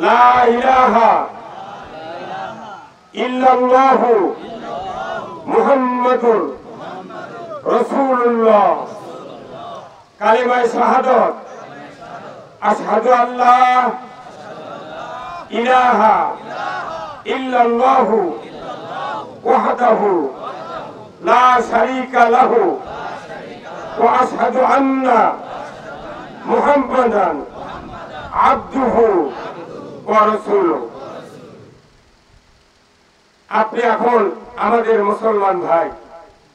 লা ইলাহা ইল্লাল্লাহু মুহাম্মাদুর রাসূলুল্লাহ। কালিমায়ে শাহাদাত আশহাদু আল্লা ইলাহা ইল্লাল্লাহু ওয়াহদাহু লা শারীকা লাহু ওয়া আশহাদু আন্না মুহাম্মাদান আবদুহু ওয়া রাসূলুহু। আপনি এখন আমাদের মুসলমান ভাই,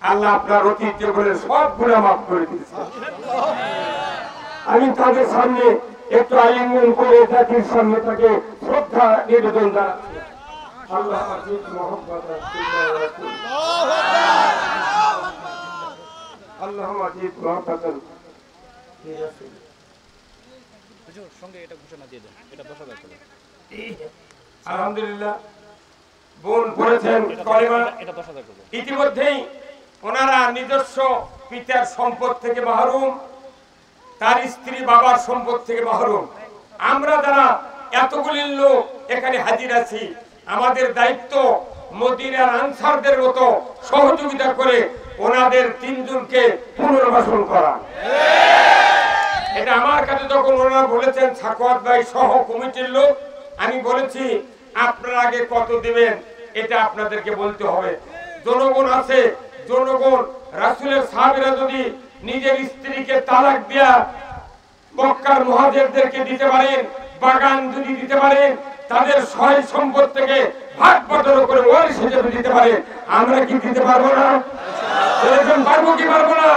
আল্লাহ আপনার অতীত জীবনের সব গুনাহ মাফ করে দিয়েছেন। আমি তাদের সামনে একটু আলিঙ্গন করে জাতির সামনে তাকে শ্রদ্ধা নিবেদন জানাচ্ছি। আল্লাহ আজিজ মুহাম্মদ আল্লাহুম্মা আজিজ মুহাম্মাদান হুজুর সঙ্গে এটা ঘোষণা দিয়ে দেন, এটা বসা যাবে। আলহামদুলিল্লাহ বোন পড়েছেন কলেমা, এটা বসা যাবে। ইতিমধ্যেই ওনারা নিজস্ব পিতার সম্পদ থেকে মাহরুম, তার স্ত্রী বাবার সম্পদ থেকে মাহরুম। আমরা যারা এতগুলি লোক এখানে হাজির আছি, আমাদের দায়িত্ব মদিনার আনসারদের মতো সহযোগিতা করে ওনাদের তিনজনকে পুনর্বাসন করা। এটা আমার কাছে যখন ওনারা বলেছেন সাখাওয়াত ভাই সহ কমিটির লোক, আমি বলেছি আপনারা আগে কত দিবেন এটা আপনাদেরকে বলতে হবে। জনগণ আছে, জনগণ রাসূলের সাহাবীরা যদি নিজের স্ত্রীকে তালাক দিয়া মক্কার মুহাজিরদেরকে দিতে পারেন, বাগান যদি দিতে পারেন, তাদের সয় সম্পদ থেকে ভাগ বটন করে ওয়ারিশ হিসেবে দিতে পারে, আমরা কি দিতে পারবো না? এরকম পারবো কি পারবো না?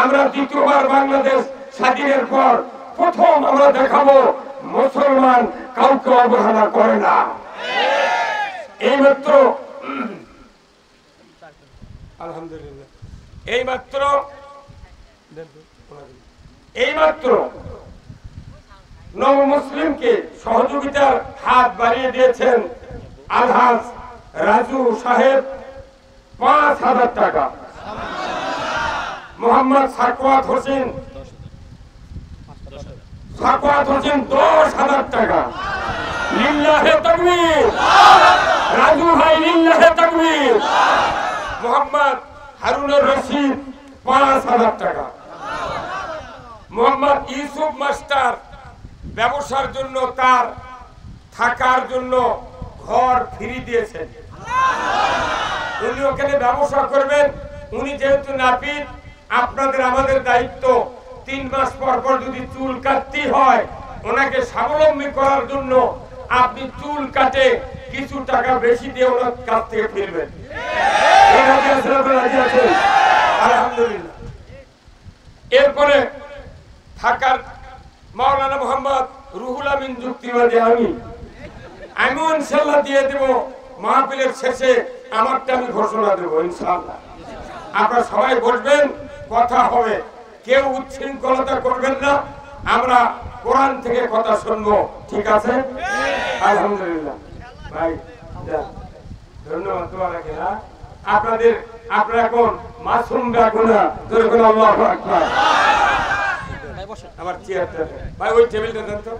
আমরা দ্বিতীয়বার বাংলাদেশ স্বাধীনের পর প্রথম আমরা দেখাবো মুসলমান কাউকে অবহেলা করে না। এইমাত্র আলহামদুলিল্লাহ এইমাত্র নব মুসলিমকে সহযোগিতার হাত বাড়িয়ে দিয়েছেন আলহাজ রাজু সাহেব ৫,০০০ টাকা, মোহাম্মদ সাখাওয়াত হোসেন ১০,০০০ টাকা। লিল্লাহে তাকবীর, রাজু ভাই লিল্লাহে তাকবীর। মোহাম্মদ হারুনুর রশিদ ৫,০০০ টাকা। মোহাম্মদ ইউসুফ মাস্টার ব্যবসার জন্য, তার থাকার জন্য ঘর ফ্রি দিয়েছেন। উনি ওখানে ব্যবসা করবেন। উনি যেহেতু নাপিত, আপনাদের আমাদের দায়িত্ব ৩ মাস পর পর যদি চুল কাটতে হয়, ওনাকে স্বাবলম্বী করার জন্য আপনি চুল কাটে কিছু টাকা বেশি দিয়ে ওনার কাছ থেকে ফিরবেন। আলহামদুলিল্লাহ। এরপরে থাকার মাওলানা মোহাম্মদ রুহুল আমিন যুক্তিবাদী আমি ইনশাআল্লাহ দিয়ে দেব। মাহফিলের শেষে আমারটা আমি ঘোষণা দেব ইনশাআল্লাহ। আপনারা সবাই বসবেন, কথা হবে, কেউ উচ্ছৃঙ্খলতা করবেন না। আমরা কোরআন থেকে কথা শুনবো, ঠিক আছে? আলহামদুলিল্লাহ ভাই, ধন্যবাদ তোমাকে। আপনারা এখন মাসুম বেগুনা ধরে আল্লাহু আকবার। আমার চেয়ারটা ভাই, ওই টেবিলটা দেন তো।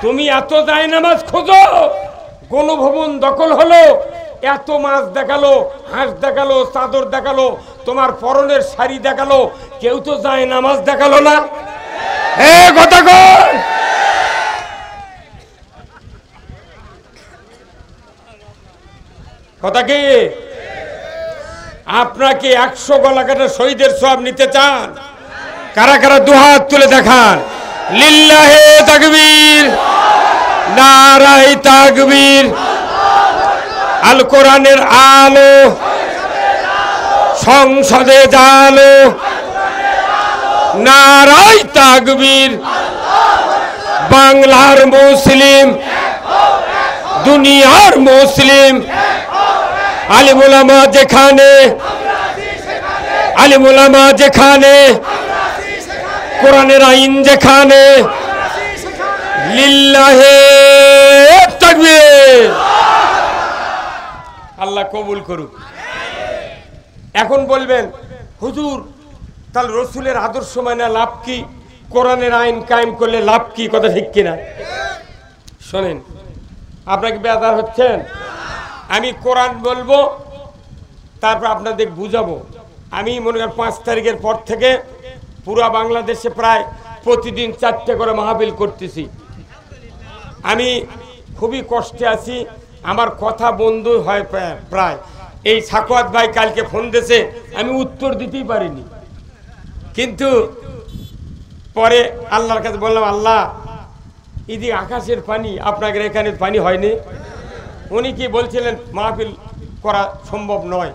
তুমি এত যায় নামাজ খোঁজো, গণভবন দখল হলো, এত মাছ দেখালো, হাঁস দেখালো, চাদর দেখালো, তোমার পরনের শাড়ি দেখালো, কেউ তো যায় নামাজ দেখালো না। কথা কর। কথা কি? আপনাকে ১০০ গলা কাটা শহীদের সওয়াব নিতে চান? কারা কারা দুহাত তুলে দেখান। লিল্লাহে তাকবীর, নারায়ে তাকবীর। আল কোরআনের আলো, সংসদে জালো, নারায়ে তাকবীর। বাংলার মুসলিম, দুনিয়ার মুসলিম, আলিম উলামা যেখানে, আলিম উলামা যেখানে, কোরআনের আইন যেখানে, লিল্লাহে তাকবীর। আল্লাহ কবুল করুক। এখন বলবেন হুজুর, তাহলে রসুলের আদর্শ মানা লাভ কি? কোরআনের আইন কায়েম করলে লাভ কি, কথা ঠিক কিনা? শোনেন, আপনাকে বেজার হচ্ছেন, আমি কোরআন বলবো, তারপর আপনাদের বুঝাবো। আমি মনে করেন 5 তারিখের পর থেকে পুরা বাংলাদেশে প্রায় প্রতিদিন 4টে করে মাহফিল করতেছি। আমি খুবই কষ্টে আছি, আমার কথা বন্ধ হয় প্রায়। এই সাকুয়াত ভাই কালকে ফোন দিয়েছে, আমি উত্তর দিতেই পারিনি, কিন্তু পরে আল্লাহর কাছে বললাম, আল্লাহ ইদি আকাশের পানি, আপনাদের এখানে পানি হয়নি। উনি কি বলছিলেন মাহফিল করা সম্ভব নয়।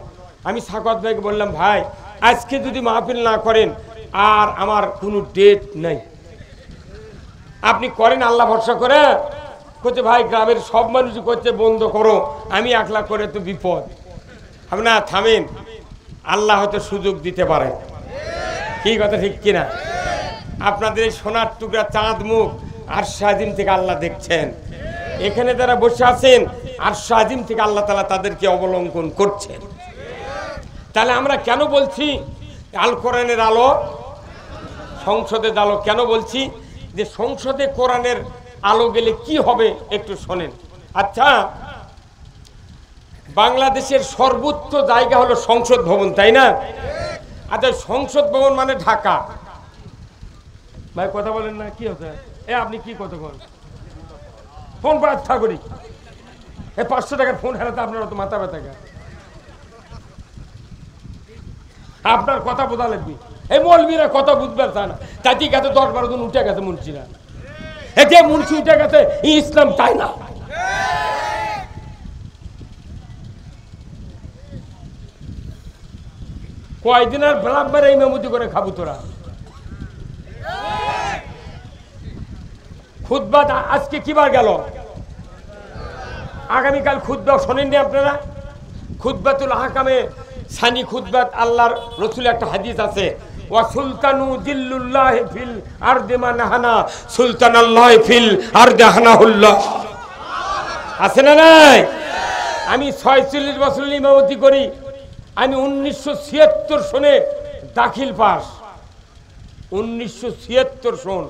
আমি সাকুয়াত ভাইকে বললাম, ভাই আজকে যদি মাহফিল না করেন আর আমার কোনো ডেট নাই, আপনি করেন আল্লাহ ভরসা করে। করছে ভাই গ্রামের সব মানুষই করছে বন্ধ করো, আমি একলা করে তো বিপদ। আমি না, থামেন, আল্লাহ হয়তো সুযোগ দিতে পারে। কি কথা ঠিক কিনা? আপনাদের এই সোনার টুকরা চাঁদ মুখ আরশ আজিম থেকে আল্লাহ দেখছেন। এখানে যারা বসে আছেন আরশ আজিম থেকে আল্লাহ তাআলা তাদেরকে অবলম্বন করছেন। তাহলে আমরা কেন বলছি আল কোরআনের আলো সংসদে আলো? কেন বলছি যে সংসদে কোরআনের আলো গেলে কি হবে একটু শোনেন। আচ্ছা, বাংলাদেশের সর্বোচ্চ জায়গা হলো সংসদ ভবন, তাই না? আচ্ছা, সংসদ ভবন মানে ঢাকা। ভাই কথা বলেন না, কি হচ্ছে? আপনি কি কথা বলেন? ফোন পাওয়ার থাকুরি 500 টাকার ফোন হারাতে আপনার অত মাথা ব্যথা কেন? আপনার কথা বোঝা লাগবে। এই মৌলবীরা কথা বুঝবে চায় না, তাই গেছে 10-12 জন উঠে গেছে মুন্সিরা। যে মুন্সি উঠে গেছে ইসলাম চায় না। কয়দিন আর ব্লাক মারে ইমামতি করে খাবো তোরা? খুতবা আজকে কিবার গেল? আগামীকাল খুতবা শোনেননি আপনারা? খুতবাতুল আহকামে সানি খুতবাত আল্লাহর রাসূলের একটা হাদিস আছে, ওয়া সুলতানু জিল্লুল্লাহি ফিল আরদি মানহানা সুলতানাল্লাহি ফিল আরদি হানাহুল্লাহ। আছে না নাই? আমি 46 বছর ইমামতি করি। আমি 1976 সনে দাখিল পাস। 1976 সন,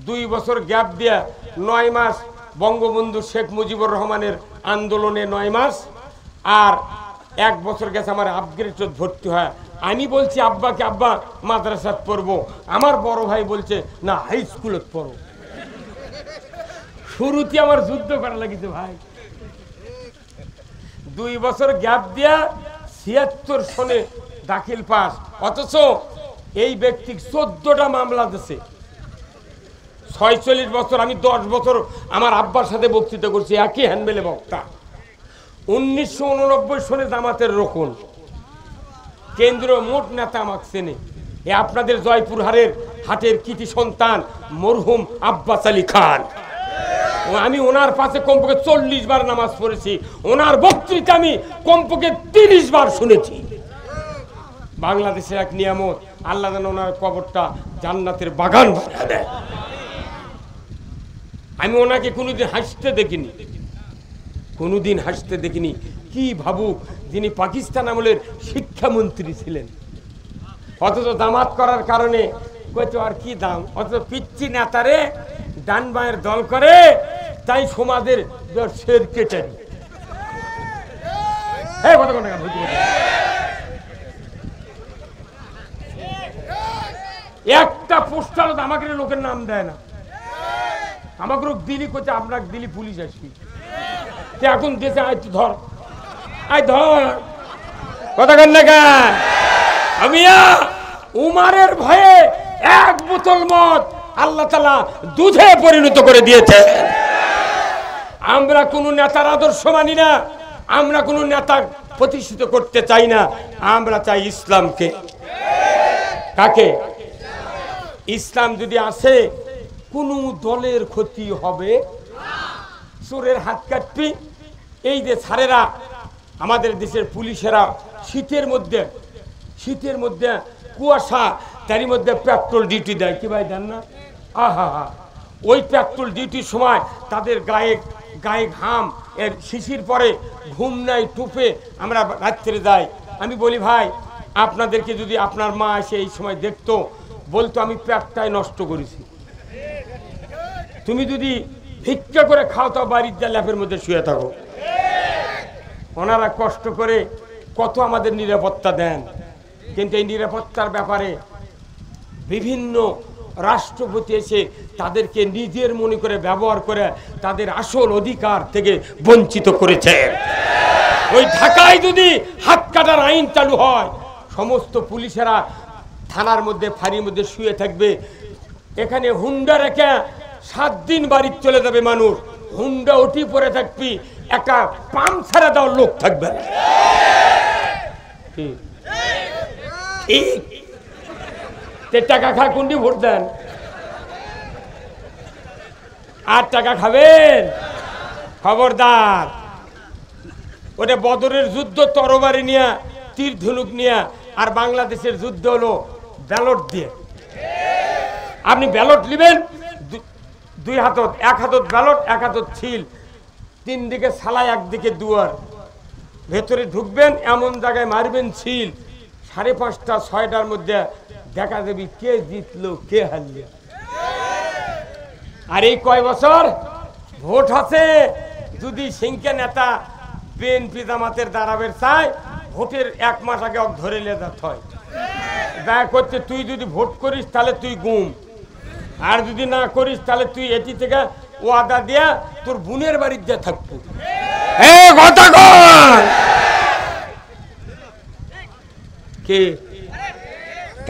2 বছর গ্যাপ দিয়া 9 মাস বঙ্গবন্ধু শেখ মুজিবুর রহমানের আন্দোলনে 9 মাস, আর 1 বছর গেছে আমার আপগ্রেড ভর্তি হয়। আমি বলছি আব্বাকে, আব্বা মাদ্রাসাত পড়বো। আমার বড় ভাই বলছে না হাই স্কুলত পড়ো। শুরুতে আমার যুদ্ধ করা লাগিছে ভাই। 2 বছর গ্যাপ দিয়া 76 সনে দাখিল পাস। অথচ এই ব্যক্তি 14টা মামলা দিছে। 46 বছর, আমি 10 বছর আমার আব্বার সাথে বক্তৃতা করছি, একই হ্যান্ডবেলে বক্তা। 1989 সনে জামাতের রোকন কেন্দ্রীয় মোট নেতা আমাকে চেনে। আপনাদের জয়পুর হাটের কৃতি সন্তান মরহুম আব্বাস আলী খান। আমি ওনার পাশে কমপক্ষে 40 বার নামাজ পড়েছি। ওনার বক্তৃতা আমি কমপক্ষে 30 বার শুনেছি। বাংলাদেশের এক নিয়ামত, আল্লাহ যেন ওনার কবরটা জান্নাতের বাগান বানিয়ে দেয়। আমি ওনাকে কোনোদিন হাসতে দেখিনি, কোনোদিন হাসতে দেখিনি। কি ভাবুক, যিনি পাকিস্তান আমলের শিক্ষামন্ত্রী ছিলেন, অথচ জামাত করার কারণে কইতো আর কি দাম, অথচ পিচ্ছি নেতারে ডান বাঁয়ের দল করে, তাই সমাজের সেক্রেটারি। একটা পোস্টার আমাকে লোকের নাম দেয় না। আমাকে দিলি করছে আপনাকে দিলি পুলিশ আসবি। এখন দেশে আয় ধর, আয় ধর, কথা কেন না? আমিয়া উমারের ভয়ে 1 বোতল মদ আল্লাহ তাআলা দুধে পরিণত করে দিয়েছে। আমরা কোন নেতার আদর্শ মানি না, আমরা কোন নেতা প্রতিষ্ঠিত করতে চাই না, আমরা চাই ইসলামকে। কাকে? ইসলাম যদি আসে কোন দলের ক্ষতি হবে? চোরের হাত কাটবি। এই যে ছাড়েরা, আমাদের দেশের পুলিশেরা শীতের মধ্যে কুয়াশা, তারই মধ্যে পেট্রোল ডিউটি দেয়। কি ভাই দেন না? আহা হা, ওই পেট্রোল ডিউটির সময় তাদের গায়ে ঘাম, এর শিশির পরে, ঘুম নাই, টুপে আমরা রাত্রে যাই। আমি বলি ভাই, আপনাদেরকে যদি আপনার মা এসে এই সময় দেখতো, বলতো আমি পেটটাই নষ্ট করেছি। তুমি যদি ভিক্ষা করে খাও তাও বাড়ির যা ল্যাপের মধ্যে শুয়ে থাকো। ওনারা কষ্ট করে কত আমাদের নিরাপত্তা দেন, কিন্তু এই নিরাপত্তার ব্যাপারে বিভিন্ন রাষ্ট্রপতি এসে তাদেরকে নিজের মনে করে ব্যবহার করে তাদের আসল অধিকার থেকে বঞ্চিত করেছে। ওই ঢাকায় যদি হাত কাটার আইন চালু হয়, সমস্ত পুলিশেরা থানার মধ্যে ফাঁড়ির মধ্যে শুয়ে থাকবে। এখানে হুন্ডা রেখে 7 দিন বাড়ি চলে যাবে মানুষ, হুন্ডা উঠি পরে থাকবি, একটা পাম ছাড়া দেওয়ার লোক থাকবে না। টাকা খা কোনটি ভোট দেন? 8 টাকা খাবেন? খবরদার। ওটা বদরের যুদ্ধ তরবারি নিয়ে, তীর ধনুক নিয়ে, আর বাংলাদেশের যুদ্ধ হলো ব্যালট দিয়ে। আপনি ব্যালট নেবেন, 2 হাতত, 1 হাতত ব্যালট, 1 হাতত ছিল, 3 দিকে সালাই, 1 দিকে দুয়ার। ভেতরে ঢুকবেন, এমন জায়গায় মারবেন ছিল, 5:30 6টার মধ্যে দেখা যাবে কে জিতলো কে হারলো। আর এই কয় বছর ভোট আছে, যদি সিংকে নেতা বিএনপি জামাতের দাঁড়াবের চায়, ভোটের 1 মাস আগে ধরে লেজাত হয়। দয়া করতে তুই যদি ভোট করিস তাহলে তুই গুম, আর যদি না করিস তাহলে তুই এটি থেকে ওয়াদা দিয়া তোর বোনের বাড়ির দিয়ে থাকবো। কথা কর কে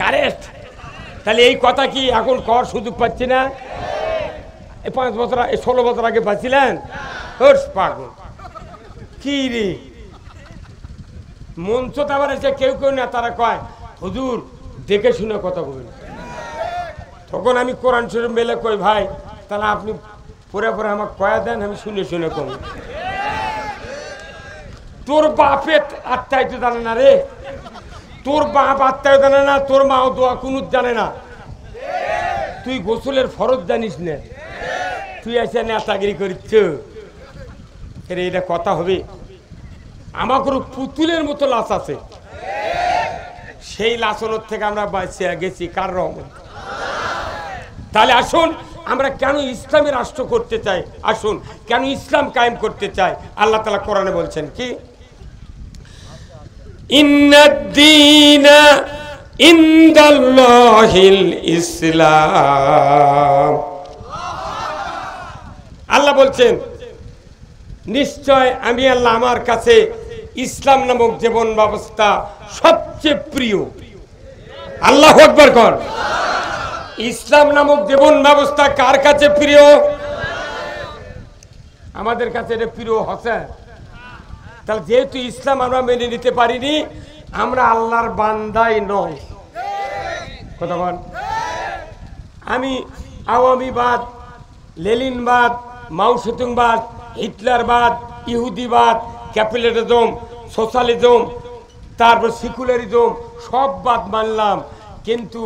কারেক্ট? তাহলে এই কথা কি এখন কর সুযোগ পাচ্ছি না? 5 বছর 16 বছর আগে পাচ্ছিলেন? পাগল কি রে, মঞ্চতে আবার এসে কেউ কেউ না তারা কয় হুজুর দেখে শুনে কথা বলবেন। তখন আমি কোরআন শরীফ মেলে কই ভাই তাহলে আপনি পরে পরে আমাকে কয়া দেন, আমি শুনে শুনে কম। তোর বাপের আত্মাই তো জানে না রে, তোর বাপ আত্মায় জানে না, তোর মাও দোয়া কুনুত জানে না, তুই গোসলের ফরজ জানিস না, তুই এসে নেতাগিরি করিচ্ছ। এটা কথা হবে? আমাকে পুতুলের মতো লাশ আছে, সেই লাশনের থেকে আমরা বাঁচিয়ে গেছি কার রহমত। তাহলে আসুন আমরা কেন ইসলামী রাষ্ট্র করতে চাই, আসুন কেন ইসলাম কায়েম করতে চাই। আল্লাহ তাআলা কোরআনে বলছেন কি, ইন্নাদ-দীনা ইনদাল্লাহিল ইসলাম। আল্লাহ বলছেন নিশ্চয় আমি আল্লাহ, আমার কাছে ইসলাম নামক জীবন ব্যবস্থা সবচেয়ে প্রিয়। আল্লাহু আকবার কর। ইসলাম নামক জীবন ব্যবস্থা কার কাছে প্রিয়? আমাদের কাছে এটা প্রিয় হচ্ছে। তাহলে যেহেতু ইসলাম আমরা মেনে নিতে পারিনি, আমরা আল্লাহর বান্দাই নয়। কথা বল। আমি আওয়ামীবাদ, লেনিনবাদ, মাওসেতুংবাদ, হিটলারবাদ, ইহুদিবাদ, ক্যাপিটালিজম, সোশ্যালিজম, তারপর সেকুলারিজম সব বাদ মানলাম, কিন্তু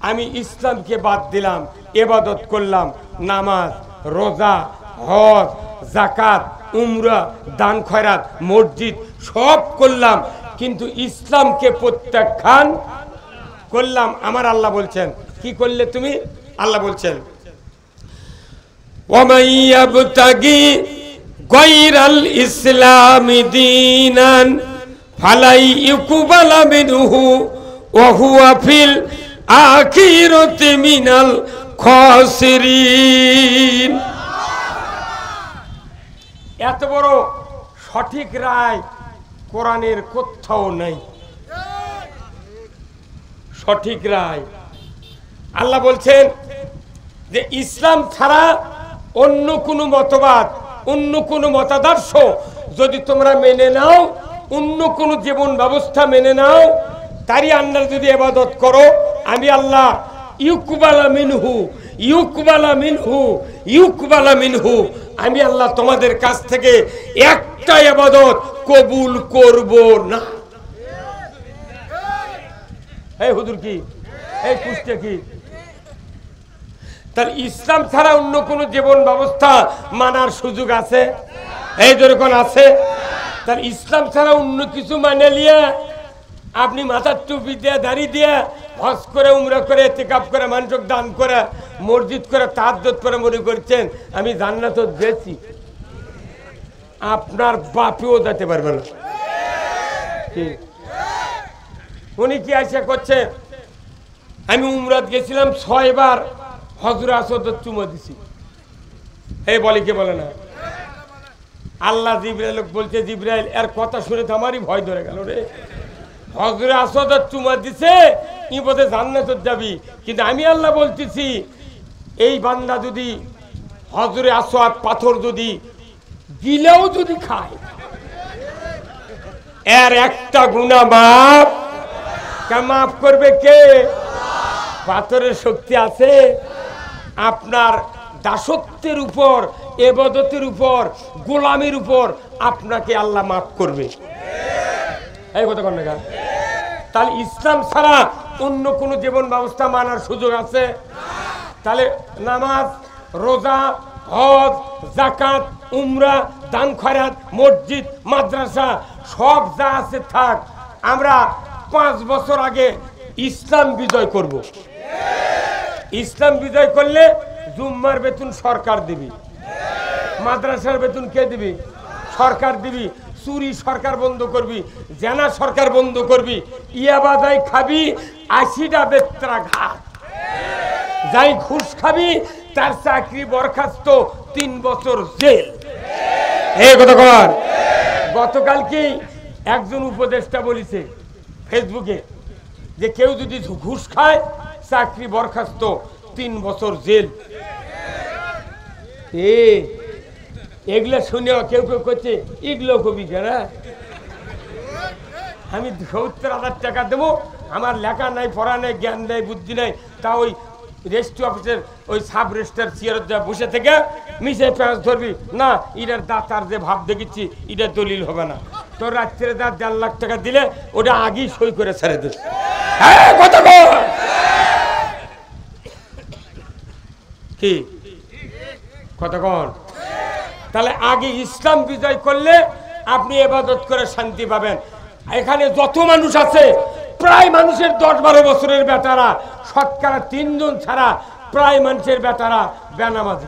আমি ইসলামকে বাদ দিলাম। ইবাদত করলাম, নামাজ, রোজা, হজ, যাকাত, উমরা, দান খয়রাত, মসজিদ সব করলাম, কিন্তু ইসলামকে প্রত্যাখ্যান করলাম। আমার আল্লাহ বলছেন কি করলে তুমি? আল্লাহ বলছেন ওয়ামান ইয়াবতাগি গায়রাল ইসলামি দীনান ফালাই ইউকবালা মিনহু ওয়া হুয়া ফিল আখিরাতি মিনাল খাসিরিন। এত বড় সঠিক রায় কোরআনের কোথাও নাই। সঠিক রায় আল্লাহ বলছেন যে ইসলাম ছাড়া অন্য কোনো মতবাদ, অন্য কোনো মতাদর্শ যদি তোমরা মেনে নাও, অন্য কোনো জীবন ব্যবস্থা মেনে নাও, তারই আন্ডারে যদি ইবাদত করো, আমি আল্লাহ ইউকবালা মিনহু ইউকবালা মিনহু ইউকবালা মিনহু, আমি আল্লাহ তোমাদের কাছ থেকে একটা ইবাদত কবুল করব না। এই হুজুর কি, এই কুষ্টিয়া কি? তার ইসলাম ছাড়া অন্য কোন জীবন ব্যবস্থা মানার সুযোগ আছে? এই যেরকম আছে। তার ইসলাম ছাড়া অন্য কিছু মানে নিয়ে আপনি মাথার টুপি দিয়ে দাড়ি দিয়ে হজ করে উমরা করে ইতিকাফ করে মানসিক দান করে মসজিদ করে তাহাজ্জুদ করে মনে করছেন আমি জান্নাত গেছি, আপনার বাপেও যেতে পারবে না। উনি কি আশা করছে আমি উমরাত গেছিলাম 6 বার হজরে আসওয়াদ চুমা দিছি, এই বলে কে বলে না? আল্লাহ জিবরাইল বলছে জিবরাইল এর কথা শুনে তো আমারই ভয় ধরে গেল রে, হজরে আসওয়াদ চুমা দিছে ই বোধে জান্নাত যাবি, কিন্তু আমি আল্লাহ বলতেছি এই বান্দা যদি হজরে আসওয়াদ পাথর যদি গিলেও যদি খায় এর একটা গুনাহ মাফ করবে কে? পাথরের শক্তি আছে। আপনার দাসত্বের উপর, ইবাদতের উপর, গোলামের উপর আপনাকে আল্লাহ মাফ করবে। এই কথা কোন না? তাহলে ইসলাম ছাড়া অন্য কোন জীবন ব্যবস্থা মানার সুযোগ আছে? তাহলে নামাজ, রোজা, হজ, যাকাত, উমরা, দান খয়রাত, মসজিদ, মাদ্রাসা সব যা আছে থাক, আমরা 5 বছর আগে ইসলাম বিজয় করব। ইসলাম বিজয় করলে জুম্মার বেতন সরকার দিবি, মাদ্রাসার বেতন কে দিবি? সরকার দিবি। চুরি সরকার বন্ধ করবি, জেনা সরকার বন্ধ করবি, ইয়াবাদাই খাবি 80টা বেত্রাঘাত, যাই ঘুষ খাবি তার চাকরি বরখাস্ত, 3 বছর জেল। এই কথা কর। গতকাল কি একজন উপদেষ্টা বলেছে ফেসবুকে যে কেউ যদি ঘুষ খায় চাকরি বরখাস্ত, 3 বছর জেল। এগুলা শুনে কেউ কেউ করছে এগুলো কবি কেন? আমি 70,000 টাকা দেবো, আমার লেখা নাই, পড়া নাই, জ্ঞান নাই, বুদ্ধি নাই, তা ওই রেজিস্ট্রি অফিসের ওই সাব রেজিস্ট্রার চেয়ার বসে থেকে মিশে পেঁয়াজ ধরবি না, ইটার দাতার যে ভাব দেখেছি এটা দলিল হবে না। তোর রাত্রে দাঁত 1.5 লাখ টাকা দিলে ওটা আগেই সই করে ছেড়ে দিস। কি কতক্ষণ? তাহলে আগে ইসলাম বিজয় করলে আপনি ইবাদত করে শান্তি পাবেন। এখানে যত মানুষ আছে প্রায় মানুষের 10-12 বছরের বেটারা, শতকরা 3 জন ছাড়া প্রায় মানুষের বেটারা বেনামাজি।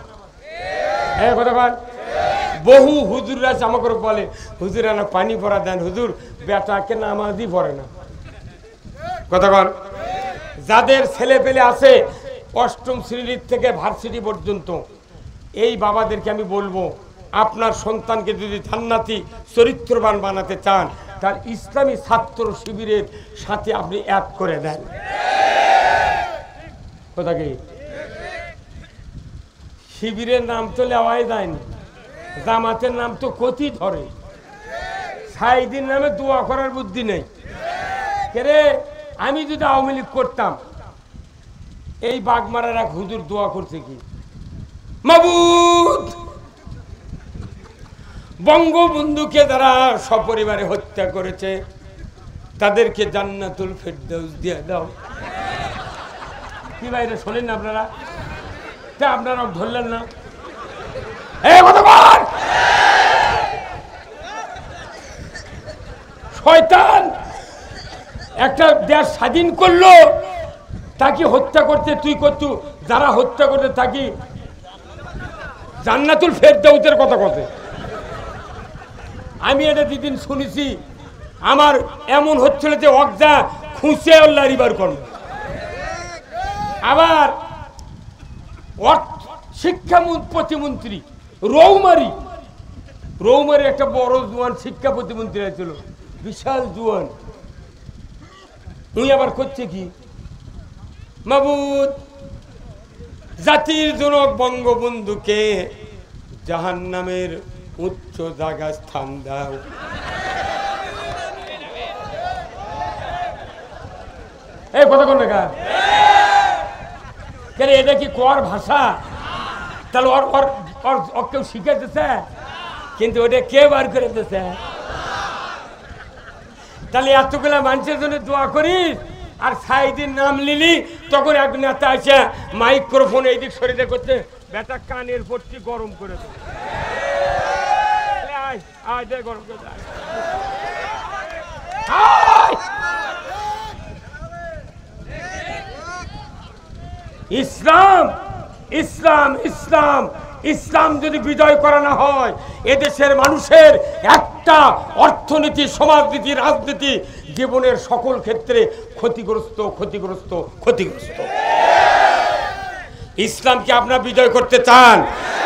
কতক্ষণ? বহু হুজুররা আমাকে বলে হুজুর না পানি ভরা দেন, হুজুর বেটাকে নামাজই পড়ে না। কতক্ষণ? যাদের ছেলে পেলে আছে 8ম শ্রেণীর থেকে ভার্সিটি পর্যন্ত, এই বাবাদেরকে আমি বলবো আপনার সন্তানকে যদি জান্নাতি চরিত্রবান বানাতে চান তার ইসলামী ছাত্র শিবিরের সাথে আপনি অ্যাড করে দেন। কথা কি? শিবিরের নাম তো নেওয়াই যায়নি, জামাতের নাম তো কতি ধরে, সাইদিন নামে দোয়া করার বুদ্ধি নেই। কেরে আমি যদি আওয়ামী লীগ করতাম, এই বাগমারার এক হুজুর দোয়া করছে কি, মাবুদ বঙ্গবন্ধুকে যারা সপরিবারে হত্যা করেছে তাদেরকে জান্নাতুল ফেরদাউস দিয়ে দাও। কি বাইরে শোনেন না আপনারা? আপনারা ধরলেন না? শয়তান একটা দেশ স্বাধীন করলো, তাকে হত্যা করতে তুই করতু, যারা হত্যা করতে তাকে জান্নাতুল ফেরদাউসের কথা কথা। আমি এটা দিদিন শুনেছি, আমার এমন হচ্ছিল যে অজ্ঞা খুঁজে আল্লাহ রিবার করল। আবার শিক্ষা প্রতিমন্ত্রী রৌমারি একটা বড় জোয়ান শিক্ষা প্রতিমন্ত্রী ছিল, বিশাল জোয়ান। উনি আবার করছে কি, মাবুদ জাতির জনক বঙ্গবন্ধুকে জাহান্নামের উচ্চ জায়গা স্থান দাও। এই কথা কোন দেখা? কেন এটা কি কর ভাষা? তাহলে ওর কেউ শিখাইতেছে, কিন্তু ওটা কে বার করে দিতেছে? তাহলে এতগুলা মানুষের জন্য দোয়া করিস, আর সাইদিন নাম লিলি, তখন এক নেতা আসে মাইক্রোফোন এই দিক সরিয়ে করতে, বেটা কানের পট্টি গরম করে দেয়। গরম করে দেয়। ইসলাম ইসলাম ইসলাম ইসলাম যদি বিজয় করা না হয় এদেশের মানুষের একটা অর্থনীতি, সমাজনীতি, রাজনীতি, জীবনের সকল ক্ষেত্রে ক্ষতিগ্রস্ত ক্ষতিগ্রস্ত ক্ষতিগ্রস্ত। ইসলামকে আপনারা বিজয় করতে চান?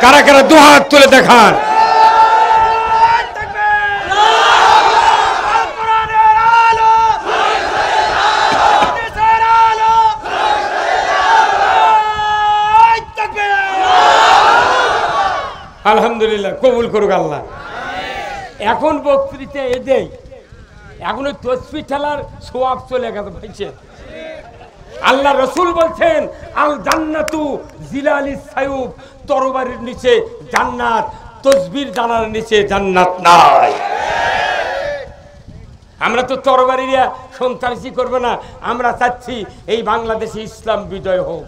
কারা কারা দুহাত তুলে দেখান। আলহামদুলিল্লাহ, কবুল করুক আল্লাহ। এখন বক্তৃতা এদেই, এখন ওই তসবিহ ঠেলার সোয়াব চলে গেছে ভাইছে। আল্লাহ রসুল বলছেন আল জান্নাতু জিলালিস সায়ুব, তরবারির নিচে জান্নাত, তসবির ডানার নিচে জান্নাত নাই। আমরা তো তরবারিরা সন্ত্রাসী করবে না, আমরা চাচ্ছি এই বাংলাদেশে ইসলাম বিজয় হোক।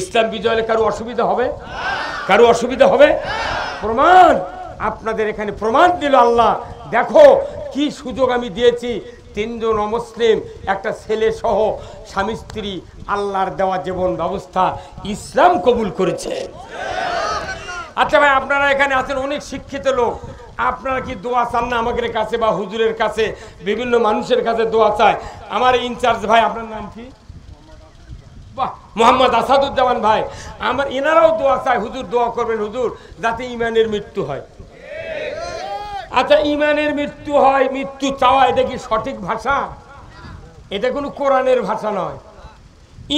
ইসলাম বিজয় হলে কারো অসুবিধা হবে? কারো অসুবিধা হবে? প্রমাণ আপনাদের এখানে প্রমাণ দিল আল্লাহ। দেখো কি সুযোগ আমি দিয়েছি, 3 জন অমুসলিম, একটা ছেলে সহ স্বামী স্ত্রী, আল্লাহর দেওয়া জীবন ব্যবস্থা ইসলাম কবুল করেছে। আচ্ছা ভাই, আপনারা এখানে আছেন অনেক শিক্ষিত লোক, আপনারা কি দোয়া চান না আমাদের কাছে বা হুজুরের কাছে, বিভিন্ন মানুষের কাছে দোয়া চায়? আমার ইনচার্জ ভাই, আপনার নাম কি? মোহাম্মদ আসাদুজ্জামান ভাই, আমার এনারাও দোয়া চায়, হুজুর দোয়া করবেন হুজুর যাতে ইমানের মৃত্যু হয়। আচ্ছা, ইমানের মৃত্যু হয়, মৃত্যু চাওয়া এটা কি সঠিক ভাষা? এটা কোনো কোরআনের ভাষা নয়।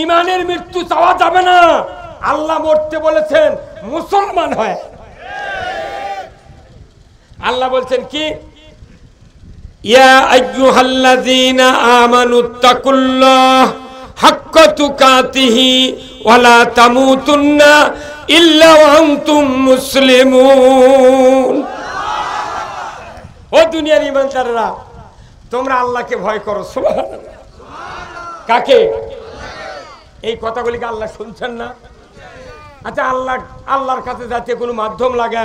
ইমানের মৃত্যু চাওয়া যাবে না। আল্লাহ মরতে বলেছেন মুসলমান হয়। আল্লাহ বলছেন কি, ইয়া আইয়ুহাল্লাযীনা আমানুত্তাকুল্লাহ হাক্কা তুকাতিহি ওয়ালা তামুতুন্না ইল্লা ওয়া আনতুম মুসলিমুন। ও দুনিয়ার ঈমানদাররা, তোমরা আল্লাহকে ভয় করো। সুবহানাল্লাহ। কাকে? এই কথাগুলিকে আল্লাহ শুনছেন না? আচ্ছা, আল্লাহর কাছে যাতে কোনো মাধ্যম লাগে,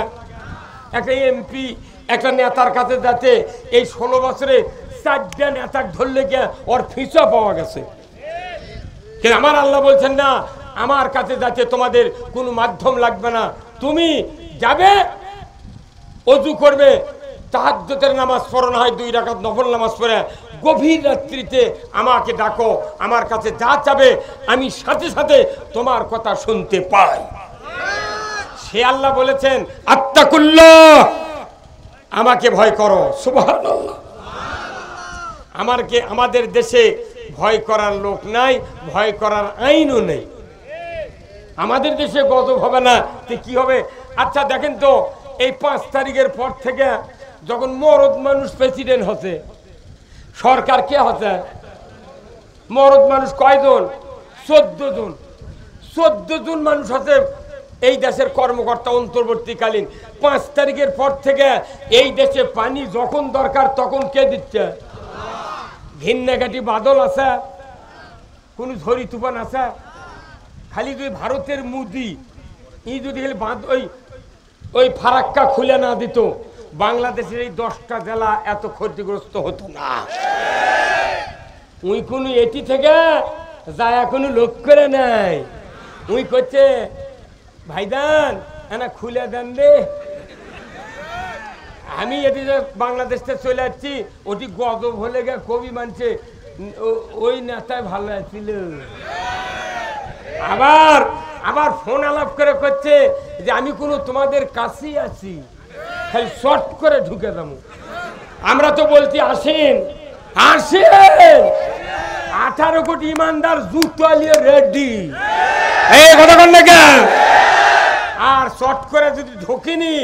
একটা এমপি একটা নেতার কাছে যাতে এই 16 বছরে 4টা নেতা ধরলে গিয়ে ওর ফিসা পাওয়া গেছে, কিন্তু আমার আল্লাহ বলছেন না, আমার কাছে যাতে তোমাদের কোনো মাধ্যম লাগবে না, তুমি যাবে, ওযু করবে, তাহাজ্জুদের নামাজ পড়ো, না হয় 2 রাকাত নফল নামাজ পড়ে গভীর রাত্রিতে আমাকে ডাকো, আমার কাছে যা চাবে আমি সাথে সাথে তোমার কথা শুনতে পাই। সে আল্লাহ বলেছেন আত্তাকুল্লাহ, আমাকে ভয় করো। সুবহানাল্লাহ। আমাদের দেশে ভয় করার লোক নাই, ভয় করার আইনও নেই। আমাদের দেশে গজব হবে না তো কি হবে? আচ্ছা দেখেন তো, এই 5 তারিখের পর থেকে যখন মরদ মানুষ প্রেসিডেন্ট হচ্ছে, সরকার কে হচ্ছে? মরদ মানুষ কয়জন? 14 জন। 14 জন মানুষ হচ্ছে এই দেশের কর্মকর্তা অন্তর্বর্তীকালীন। 5 তারিখের পর থেকে এই দেশে পানি যখন দরকার তখন কে দিচ্ছে? ঘিন্নাঘাটি বাদল আছে? কোন ঝড়ি তুফান আছে? খালি যদি ভারতের মোদি যদি ওই ফারাক্কা খুলে না দিত, বাংলাদেশের এই 10টা জেলা এত ক্ষতিগ্রস্ত হতো না। উই কোন এটি থেকে যায় কোনো লোক করে নাই, উই করছে ভাইদান এনা খুলে দেন রে। আমি এটি বাংলাদেশ থেকে চলে যাচ্ছি, ওটি গজব হলে গে কবি মানছে ওই নেতায় ভালো আছিল। আবার ফোন আলাপ করে করছে যে আমি কোনো তোমাদের কাছেই আছি, খালি শর্ট করে ঢুকে যাবো। আমরা তো বলছি আসেন আসেন, 18 কোটি ইমানদার জুতো নিয়ে রেডি, এই কথা বল না কেন? আর শর্ট করে যদি ঢুকিনি,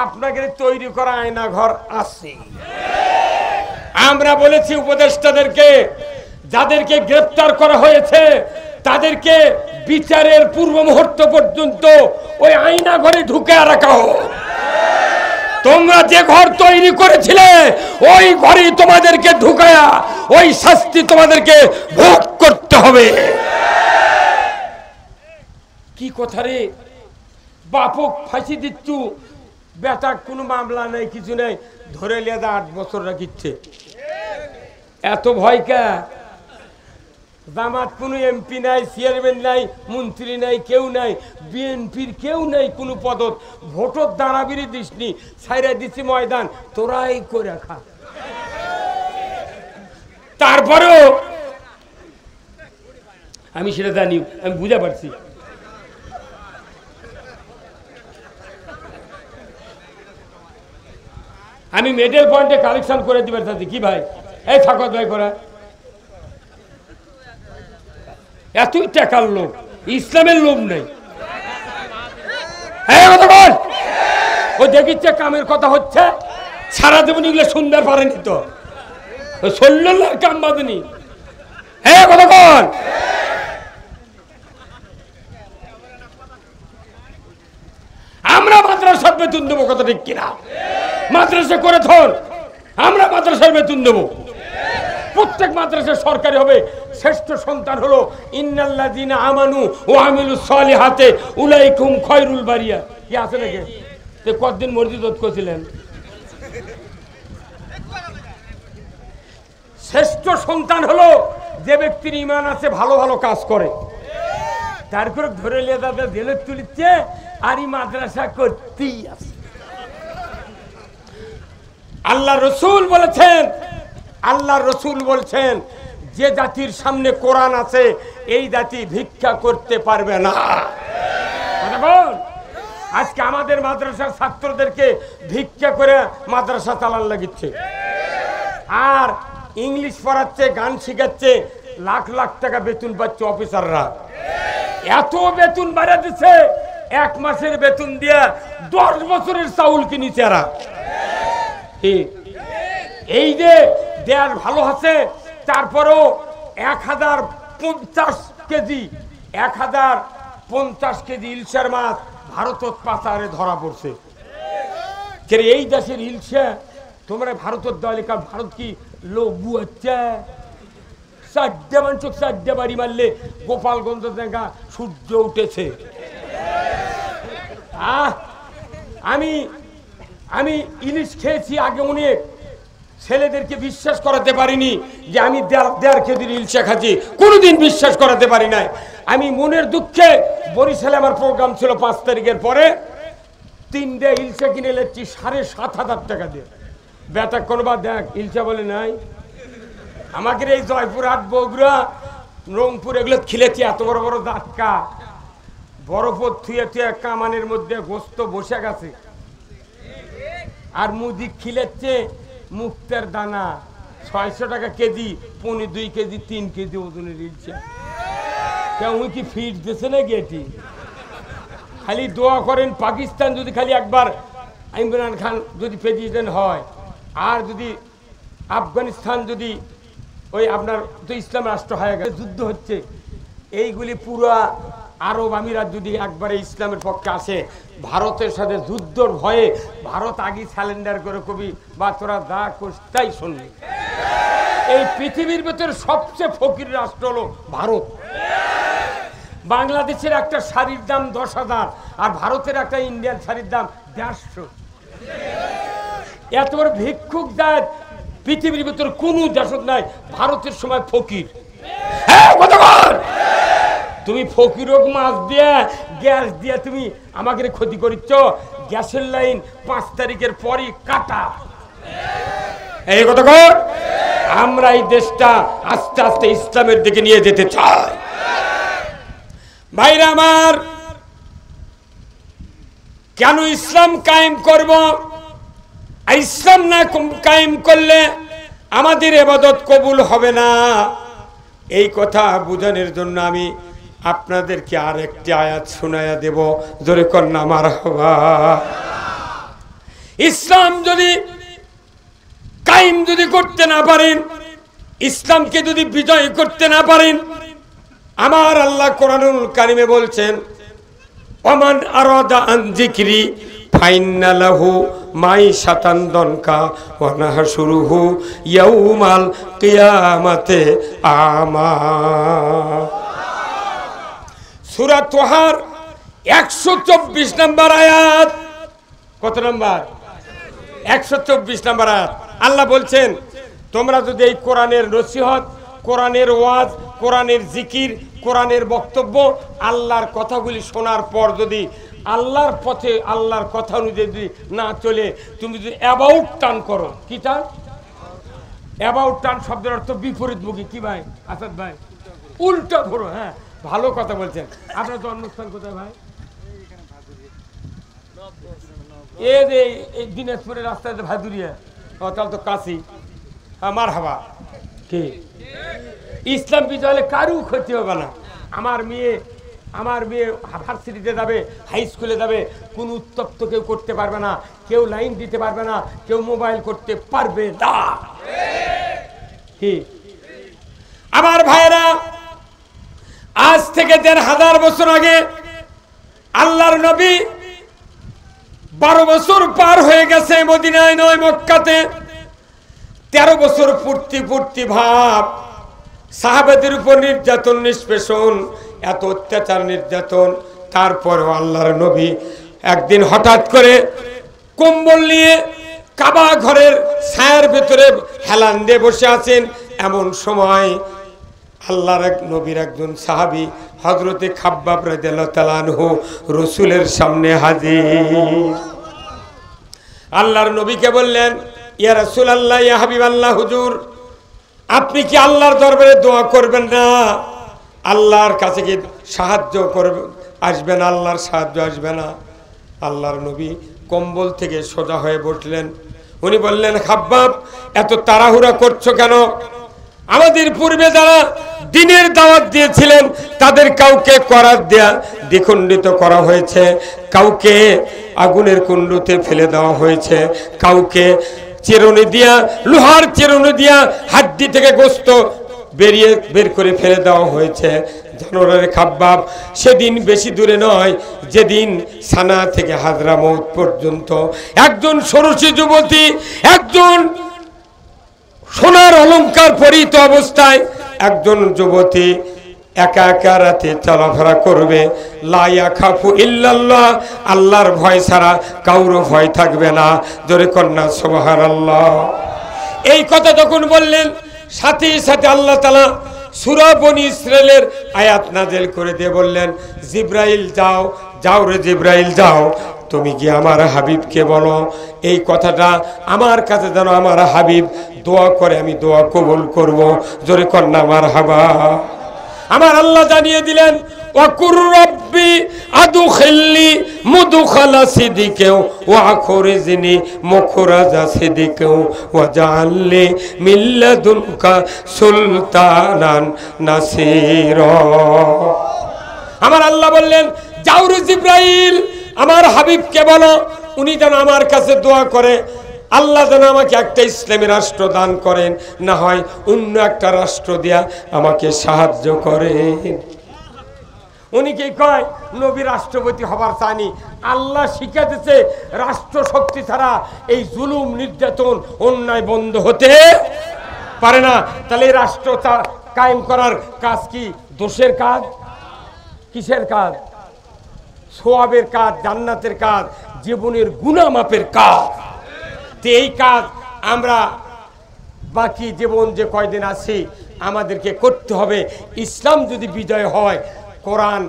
আপনাকে তৈরি করা আয়না ঘর আছে। আমরা বলেছি উপদেষ্টাদেরকে, যাদেরকে গ্রেফতার করা হয়েছে তাদেরকে বিচারের পূর্ব মুহূর্ত পর্যন্ত ওই আয়না ঘরে ঢুকে রাখা হোক। তোমরা যে ঘর তৈরি করেছিলে ওই ঘরে তোমাদেরকে ঢুকায়া ওই শাস্তি তোমাদেরকে ভোগ করতে হবে। কি কথা রে, বাপক ফাঁসি দিচ্ছু, বেটা কোনো মামলা নেই, কিছু নেই, ধরে লিয়ে 8 বছর রাখিচ্ছে। এত ভয় কে? জামাত কোনো এমপি নাই, চেয়ারম্যান নাই, মন্ত্রী নাই, কেউ নাই, বিএনপির কেউ নাই কোনো পদত। ভোটর দাঁড়াবিরি দিসনি, ছাইরা দিছি ময়দান, তোরাই করে খা। তারপরেও আমি সেটা জানি, আমি বুঝা পারছি। আমি মেডেল পয়েন্টে কালেকশন করে দিবার চাচ্ছি। কি ভাই, এই থাকত ভাই করা এতই টাকার লোক, ইসলামের লোভ নেই। ও দেখিচ্ছে কামের কথা হচ্ছে, সারা দেবন এগুলো সুন্দর পারেনি তো, সল্লার কাম বাঁধেনি। হ্যাঁ কথা বল। আমরা মাদ্রাসার বেতন দেবো, কথা ঠিক কিনা? মাদ্রাসা করে ধর, আমরা মাদ্রাসার বেতন দেবো। প্রত্যেক মাদ্রাসা সরকারি হবে। শ্রেষ্ঠ সন্তান হলো ইন্নাল্লাযীনা আমানু ওয়া আমিলুস সালিহাতে উলাইকুম খায়রুল বারিয়া। কি আছে নাকি? তে কতদিন মসজিদ করছিলেন? শ্রেষ্ঠ সন্তান হলো যে ব্যক্তির ঈমান আছে, ভালো ভালো কাজ করে। তারপর ধরে নিয়ে দাদা জেলে তুলিচ্ছে, আর এই মাদ্রাসা করতেই আছে। আল্লাহ রসুল বলেছেন, আল্লাহ রসুল বলছেন, যে জাতির সামনে কোরআন আছে এই জাতি ভিক্ষা করতে পারবে না। আজকে আমাদের মাদ্রাসার ছাত্রদেরকে ভিক্ষা করে মাদ্রাসা চালান লাগিচ্ছে, আর ইংলিশ পড়াচ্ছে, গান শিখাচ্ছে, লাখ লাখ টাকা বেতন পাচ্ছে অফিসাররা। এত বেতন বাড়া দিচ্ছে, এক মাসের বেতন দিয়ে 10 বছরের চাউল কিনেছে এরা। এই যে দেয়ার ভালো আছে, তারপরেও 1050 কেজি 1050 কেজি ইলশার মাছ ভারতত পাচারে ধরা পড়ছে। এই দেশের ইলশা তোমরা ভারতত দলে, কারণ ভারত কি লঘু হচ্ছে? 4টে মানুষ 4টে বাড়ি মারলে গোপালগঞ্জ দেখা সূর্য উঠেছে। আমি আমি ইলিশ খেয়েছি আগে অনেক, ছেলেদেরকে বিশ্বাস করাতে পারিনি যে আমি 1.5 কেজির ইলশা খাচ্ছি, কোনোদিন বিশ্বাস করাতে পারি নাই। আমি মনের দুঃখে বরিশালে আমার প্রোগ্রাম ছিল 5 তারিখের পরে, 3টে ইলশা কিনে নিচ্ছি 7,500 টাকা দিয়ে। বেটা কোনবা দেখ ইলশা বলে নাই। আমাকে এই জয়পুরহাট, বগুড়া, রংপুর এগুলো খিলেছি, এত বড় বড় জাটকা বরফ থুয়ে থুয়ে কামানের মধ্যে গোস্ত বসে গেছে, আর মুদি খিলেচ্ছে মুক্তের দানা 600 টাকা কেজি, 2 কেজি 3 কেজি ওজনের ইলশা। কেউ কি ফিট দিছে না গেটি? খালি দোয়া করেন পাকিস্তান যদি খালি একবার ইমরান খান যদি প্রেসিডেন্ট হয়, আর যদি আফগানিস্তান যদি ওই আপনার তো ইসলাম রাষ্ট্র হয়ে গেছে, যুদ্ধ হচ্ছে, এইগুলি পুরো আরব আমিরাত যদি একবারে ইসলামের পক্ষে আসে, ভারতের সাথে যুদ্ধর ভয়ে ভারত আগে স্যালেন্ডার করে কবি বা তোরা যা করছিস তাই শুনলি। এই পৃথিবীর ভেতরে সবচেয়ে ফকির রাষ্ট্র হলো ভারত। বাংলাদেশের একটা শাড়ির দাম 10,000, আর ভারতের একটা ইন্ডিয়ান শাড়ির দাম 150। এত বড় ভিক্ষুক জাত পৃথিবীর ভিতরে কোনো দেশ নাই। ভারতের সময় ফকির। তুমি ফকির মাছ দিয়ে গ্যাস দিয়ে তুমি আমাকে ক্ষতি করিচ্ছ। গ্যাসের লাইন 5 তারিখের পরই কাটা। এই কথা কর, আমরা এই দেশটা আস্তে আস্তে ইসলামের দিকে নিয়ে যেতে চাই। ভাইরা আমার, কেন ইসলাম কায়েম করব? ইসলাম না কায়েম করলে আমাদের ইবাদত কবুল হবে না। এই কথা বোঝানোর জন্য আমি আপনাদেরকে আর একটি আয়াত শোনায়া দেব, জোরে কন্যা মারহাবা। ইসলাম যদি কায়েম যদি করতে না পারেন, ইসলামকে যদি বিজয় করতে না পারেন, আমার আল্লাহ কোরআনুল কারিমে বলছেন, ওমান আরাদা আন যিকরি ফাইন্না লাহু মাইশাতান দনকা ওয়া নাহশুরুহু ইয়াউমাল কিয়ামাতে আমা। সূরা তোহার 124 নম্বর আয়াত। কত নম্বর? 124 নম্বর আয়াত। আল্লাহ বলছেন, তোমরা যদি এই কোরআনের নসিহত, কোরআনের ওয়াজ কোরআনের জিকির, কোরআনের বক্তব্য, আল্লাহর কথাগুলি শোনার পর যদি আল্লাহর পথে আল্লাহর কথা অনুযায়ী যদি না চলে, তুমি যদি অ্যাবাউট টার্ন করো, কি টার্ন? অ্যাবাউট টার্ন শব্দের অর্থ বিপরীতমুখী। কি ভাই আসাদ ভাই? উল্টা ধরো। হ্যাঁ, ভালো কথা বলছেন। আপনার জন্মস্থান কোথায় ভাই? এই দিনাজপুরের রাস্তায় ভাদুরিয়া। তাহলে তো কাশি। আমার হাবা কি ইসলাম বিজয় হলে কারু ক্ষতি হবে না। আমার মেয়ে ভার্সিটিতে যাবে, হাই স্কুলে যাবে, কোনো উত্তপ্ত কেউ করতে পারবে না, কেউ লাইন দিতে পারবে না, কেউ মোবাইল করতে পারবে না। কি আমার ভাইরা, আজ থেকে ১,৫০০ বছর আগে আল্লাহর নবী ১২ বছর পার হয়ে গেছে মদিনায় নয় মক্কাতে। ১৩ বছর পূর্তি ভাব সাহাবাদের উপর নির্যাতন, নিষ্পেষণ, এত অত্যাচার নির্যাতন। তারপরেও আল্লাহর নবী একদিন হঠাৎ করে কম্বল নিয়ে কাবা ঘরের ছায়ার ভেতরে হেলান দিয়ে বসে আছেন। এমন সময় আল্লাহর নবীর একজন সাহাবী হযরতে খাব্বাব রাদিয়াল্লাহু তাআলা আনহু রাসূলের সামনে হাজির। আল্লাহর নবীকে বললেন, ইয়া রাসূলুল্লাহ, ইয়া হাবিবাল্লাহ, হুজুর আপনি কি আল্লাহর দরবারে দোয়া করবেন না? আল্লাহর কাছে কি সাহায্য করবে আসবে না? আল্লাহর সাহায্য আসবে না? আল্লাহর নবী কম্বল থেকে সোজা হয়ে বসলেন। উনি বললেন, খাব্বাব এত তাড়াহুড়া করছো কেন? আমাদের পূর্বে যারা দ্বীনের দাওয়াত দিয়েছিলেন তাদের কাউকে করাত দেয়া দ্বিখণ্ডিত করা হয়েছে, কাউকে আগুনের কুণ্ডুতে ফেলে দেওয়া হয়েছে, কাউকে চিরুনি দিয়া, লোহার চিরুনি দিয়া হাড্ডি থেকে গোশত বের করে ফেলে দেওয়া হয়েছে। জানোয়ারের খাব্বাব, সেদিন বেশি দূরে নয়, যেদিন সানা থেকে হাজরামউত পর্যন্ত একজন ষোড়শী যুবতী, একজন সোনার অলংকার পরিহিত অবস্থায় একজন যুবতী একা একা রাতে চলাফেরা করবে। লা ইয়াখাফু ইল্লাল্লাহ, আল্লাহর ভয় ছাড়া কারো ভয় থাকবে না। জোরে কন্যা সুবহানাল্লাহ। এই কথা যখন বললেন, সাথে সাথে আল্লাহ তাআলা সূরা বনী ইসরাঈলের আয়াত নাযিল করে দিয়ে বললেন, জিবরাইল যাও, যাও রে জিবরাইল যাও, তুমি কি আমার হাবিবকে বলো এই কথাটা আমার কাছে যেন আমার হাবিব দোয়া করে, আমি দোয়া কবুল করব। জোরে কন্যা মারহাবা। আমার আল্লাহ জানিয়ে দিলেন, ওয়াকুর রব্বি আদখিলনি মুদখালা সিদিকে ওয়া আখরিজনি মুখরাজা সিদিকে ওয়াজআলনি মিন লাদুনকা সুলতানান নাসীরা। আমার আল্লাহ বললেন, যাও রে জিবরাইল, আমার হাবিবকে বলো উনি যেন আমার কাছে দোয়া করে, আল্লাহ যেন আমাকে একটা ইসলামী রাষ্ট্র দান করেন, না হয় অন্য একটা রাষ্ট্র দিয়া আমাকে সাহায্য করেন। উনি কি কয় নবী রাষ্ট্রপতি হবার চায়নি, আল্লাহ শিখাতেছে রাষ্ট্র শক্তি ছাড়া এই জুলুম, নির্যাতন, অন্যায় বন্ধ হতে পারে না। তাহলে এই রাষ্ট্র কায়েম করার কাজ কি দোষের কাজ? কিসের কাজ? সোয়াবের কাজ, জান্নাতের কাজ, জীবনের গুনাহ মাপের কাজ। তো এই কাজ আমরা বাকি জীবন যে কয়দিন আছি আমাদেরকে করতে হবে। ইসলাম যদি বিজয় হয়, কোরআন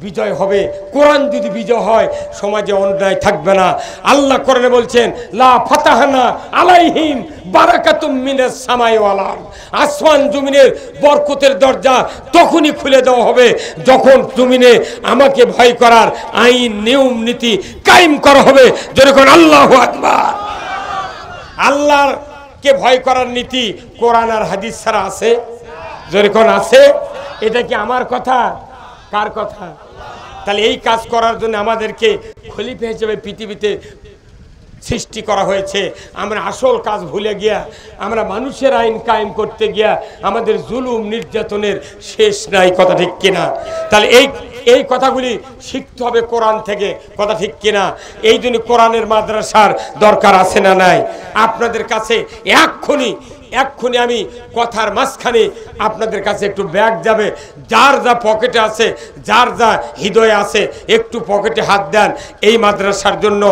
বিজয় হবে। কোরআন যদি বিজয় হয়, সমাজে অন্যায় থাকবে না। আল্লাহ কোরআনে বলছেন, লা ফাতাহনা আলাইহিম বারাকাতুম মিনাস সামাই ওয়াল আরদ, আসমান জমিনের বরকতের দরজা তখনই খুলে দেওয়া হবে যখন জমিনে আমাকে ভয় করার আইন, নিয়ম, নীতি কায়েম করা হবে। যখন আল্লাহু আকবার। আল্লাহকে ভয় করার নীতি কোরআন আর হাদিস ছাড়া আছে? যখন আছে। এটা কি আমার কথা? কার কথা? তাহলে এই কাজ করার জন্য আমাদেরকে খলিফা হিসেবে পৃথিবীতে সৃষ্টি করা হয়েছে। আমরা আসল কাজ ভুলে গিয়া আমরা মানুষের আইন কায়েম করতে গিয়া আমাদের জুলুম, নির্যাতনের শেষ নাই। কথা ঠিক কিনা? তাহলে এই কথাগুলি শিখতে হবে কোরআন থেকে। কথা ঠিক কিনা? এই জন্য কোরআনের মাদ্রাসার দরকার আছে না নাই? আপনাদের কাছে এক্ষুনি আমি কথার মাঝখানে আপনাদের কাছে একটু ব্যাগ যাবে, যার যা পকেটে আছে, যার যা হৃদয়ে আছে, একটু পকেটে হাত দেন এই মাদ্রাসার জন্য।